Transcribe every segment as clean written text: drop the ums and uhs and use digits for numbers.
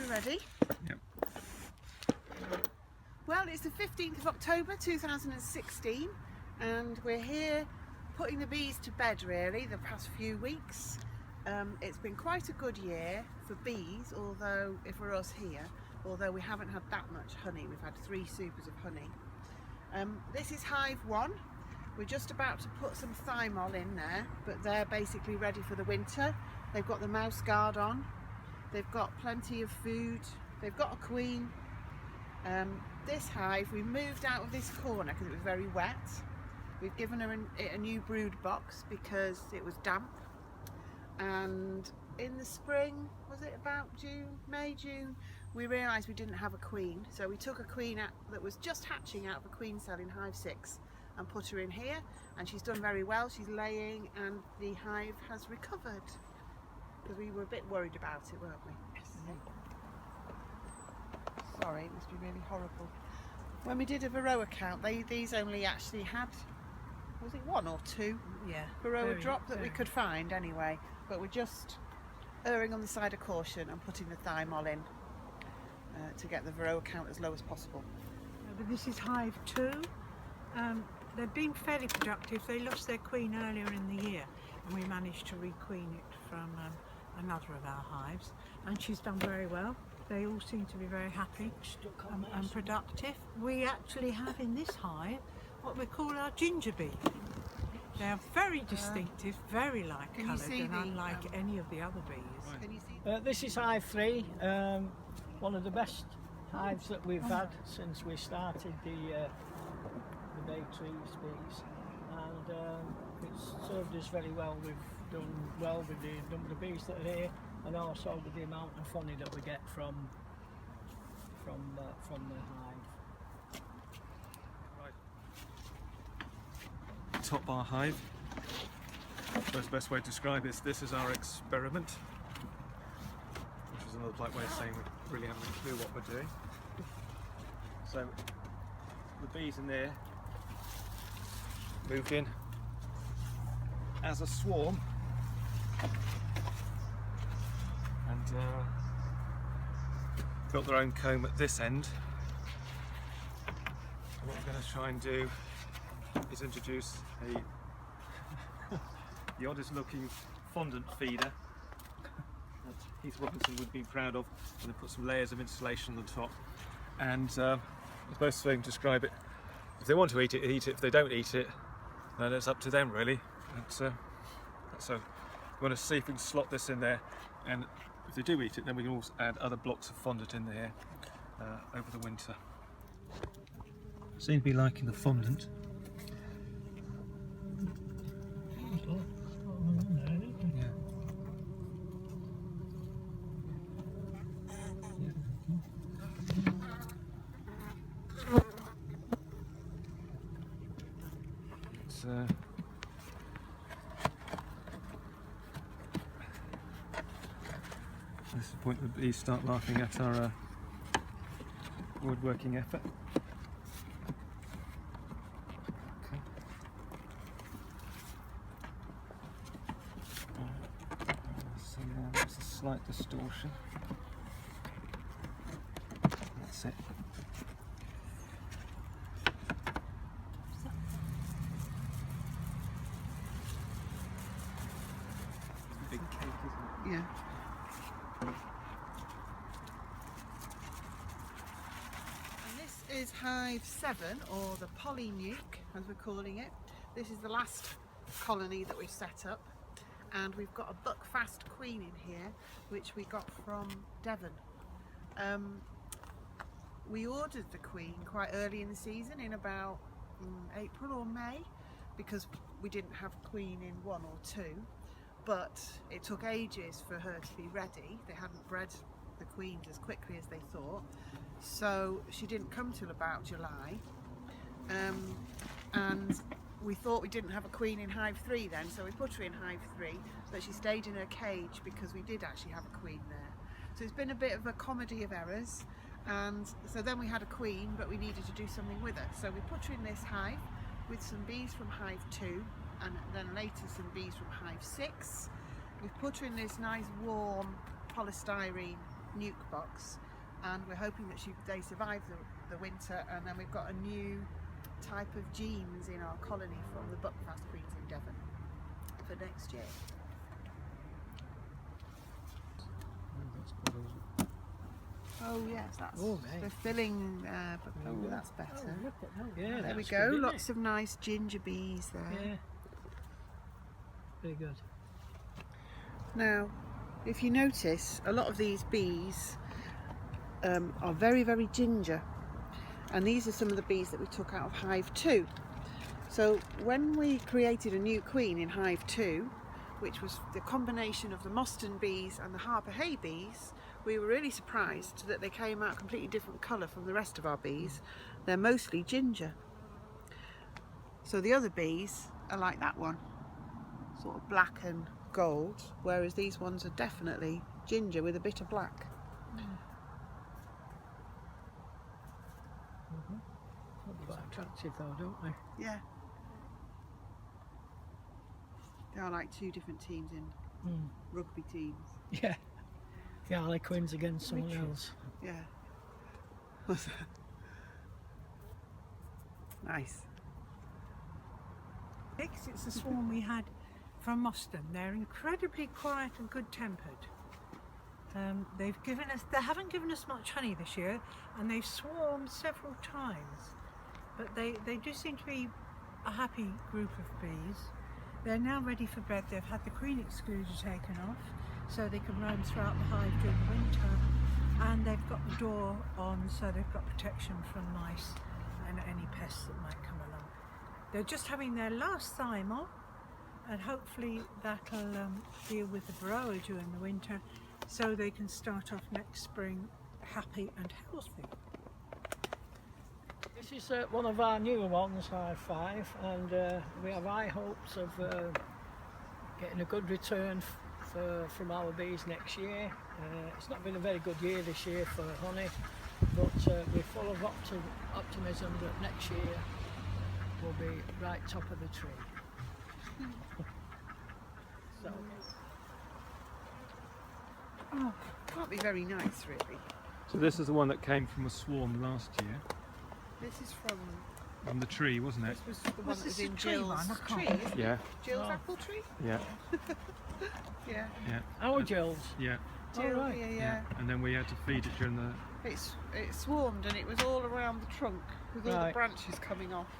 ready? Yep. Well, it's the 15th of October 2016 and we're here putting the bees to bed really the past few weeks. It's been quite a good year for bees, although for us here, although we haven't had that much honey. We've had 3 supers of honey. This is hive 1. We're just about to put some thymol in there, but they're basically ready for the winter. They've got the mouse guard on, they've got plenty of food, they've got a queen. This hive, we moved out of this corner because it was very wet. We've given her a new brood box because it was damp. And in the spring, was it about May, June, we realised we didn't have a queen. So we took a queen that was just hatching out of a queen cell in hive 6 and put her in here. And she's done very well, she's laying and the hive has recovered. Because we were a bit worried about it, weren't we? Yes. Sorry, it must be really horrible. When we did a Varroa count, these only actually had, was it 1 or 2? Yeah. Varroa drop that we could find anyway. But we're just erring on the side of caution and putting the thymol in to get the Varroa count as low as possible. But this is hive 2. They've been fairly productive. They lost their queen earlier in the year and we managed to requeen it from another of our hives, and she's done very well. They all seem to be very happy and productive. We actually have in this hive what we call our ginger bee. They are very distinctive, very light coloured and unlike any of the other bees. Can you see? This is hive 3, one of the best hives that we've had since we started the Baytrees bees, and it's served us very well. We've done well with the number of bees that are here, and also with the amount of honey that we get from the hive. Right. Top bar hive. That's the best way to describe it. This is our experiment, which is another polite way of saying we really haven't a clue what we're doing. So the bees in there moved in as a swarm and built their own comb at this end. And what we're going to try and do is introduce the oddest looking fondant feeder that Heath Robinson would be proud of, and then put some layers of insulation on the top. And the best way to describe it, if they want to eat it, eat it. If they don't eat it, then it's up to them really. And, so we want to see if we can slot this in there, and if they do eat it, then we can also add other blocks of fondant in there over the winter. Seem to be liking the fondant. This is the point that the bees start laughing at our woodworking effort. Okay. See, there's a slight distortion. That's it. Big cake, isn't it? Yeah. And this is hive 7, or the polynuke as we're calling it. This is the last colony that we've set up, and we've got a buckfast queen in here which we got from Devon. We ordered the queen quite early in the season, in about April or May, because we didn't have a queen in 1 or 2. But it took ages for her to be ready. They hadn't bred the queens as quickly as they thought, so she didn't come till about July. And we thought we didn't have a queen in hive 3 then, so we put her in hive 3, but she stayed in her cage because we did actually have a queen there. So it's been a bit of a comedy of errors, and so then we had a queen, but we needed to do something with her. So we put her in this hive with some bees from hive 2, and then later some bees from hive 6. We've put her in this nice warm polystyrene nuke box, and we're hoping that they survive the winter, and then we've got a new type of genes in our colony from the Buckfast queens in Devon for next year. Oh yes, that's the filling. That's better. Oh, look at that. Yeah, There we that's go. good, isn't Lots it? of nice ginger bees there. Yeah. Very good. Now, if you notice, a lot of these bees are very, very ginger, and these are some of the bees that we took out of hive 2. So when we created a new queen in hive 2, which was the combination of the Mostyn bees and the Harpurhey bees, we were really surprised that they came out completely different colour from the rest of our bees. They're mostly ginger. So the other bees are like that one, sort of black and gold, whereas these ones are definitely ginger with a bit of black. Quite attractive though, don't they? Yeah. They are like two different teams in rugby teams. Yeah. The Harlequins against someone else. Yeah. Nice. It's the swarm we had from Mostyn. They're incredibly quiet and good-tempered. They haven't given us much honey this year, and they've swarmed several times. But they do seem to be a happy group of bees. They're now ready for bed. They've had the queen excluder taken off, so they can roam throughout the hive during the winter. And they've got the door on, so they've got protection from mice and any pests that might come along. They're just having their last thymal, and hopefully that'll deal with the varroa during the winter, so they can start off next spring happy and healthy. This is one of our newer ones, Hive 5, and we have high hopes of getting a good return from our bees next year. It's not been a very good year this year for honey, but we're full of optimism that next year will be right top of the tree. So, Oh, can't be very nice, really. So this is the one that came from a swarm last year, This is from. on the tree, wasn't it? This was the one Was that this was in the tree Jill's one? I tree. can't- Isn't Yeah, it? Jill's Oh. apple tree. yeah, Yeah. yeah, our Jills. yeah, Jill, right. yeah, yeah. yeah. And then we had to feed it during the. It swarmed, and it was all around the trunk with all the Right. branches coming off.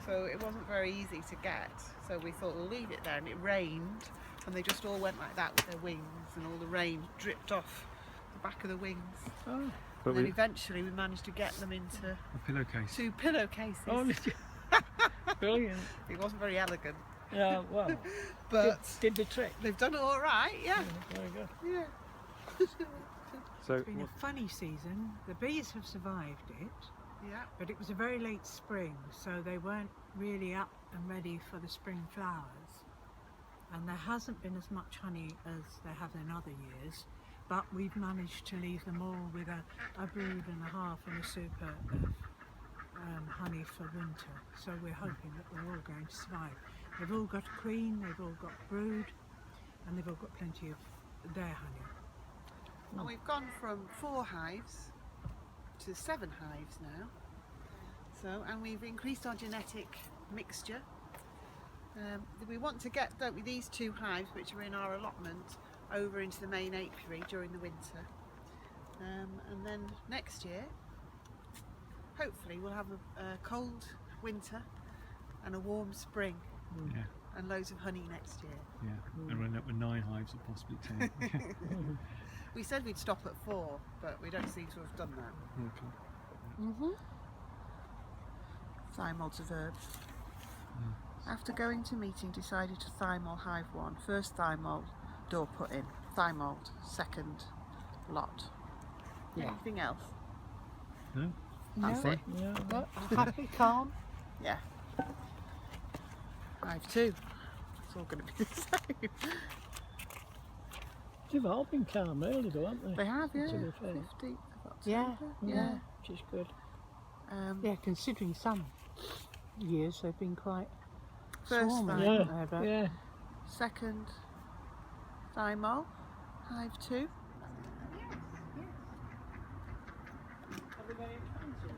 So it wasn't very easy to get. So we thought we'll leave it there, and it rained, and they just all went like that with their wings, and all the rain dripped off the back of the wings. Oh, But And then we eventually we managed to get them into a pillowcase. 2 pillowcases. oh did you? Brilliant. It wasn't very elegant, Yeah, well, but did the trick. they've done it all right. Yeah, Very good. yeah. So It's been a funny season. The bees have survived it, Yeah. but it was a very late spring, so they weren't really up and ready for the spring flowers. And there hasn't been as much honey as there have in other years, but we've managed to leave them all with a brood and a half and a super of honey for winter. So we're hoping that they're all going to survive. They've all got a queen, they've all got brood, and they've all got plenty of their honey. And we've gone from 4 hives to 7 hives now. So, and we've increased our genetic mixture. We want to get, don't we, these 2 hives, which are in our allotment, over into the main apiary during the winter. And then next year, hopefully we'll have a cold winter and a warm spring yeah, and loads of honey next year. yeah, and we'll end up with 9 hives or possibly 10. We said we'd stop at 4, but we don't seem to have done that. Okay. Thymol of herbs. After going to meeting, decided to thymol hive 1. First thymol, door put in. Thymoled, second lot. Yeah. Anything else? No? That's No. it. Yeah. Happy, calm. Yeah. Hive 2. It's all going to be the same. They've all been calm early though, haven't they? They have, yeah. To be fair. 15th of October. Yeah, Yeah. Which is good. Yeah, considering some years they've been quite First swarming, thymol. haven't they? But Yeah. Second thymol, hive 2. yes, very expensive.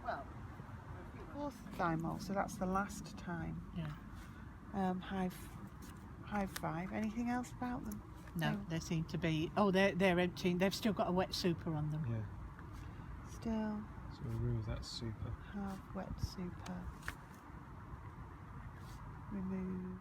Well, fourth thymol, so that's the last time. Yeah. Hive 5. Anything else about them? No, they seem to be. Oh, they're emptying. They've still got a wet super on them. Yeah. Still So we'll remove that super. have wet super. Remove.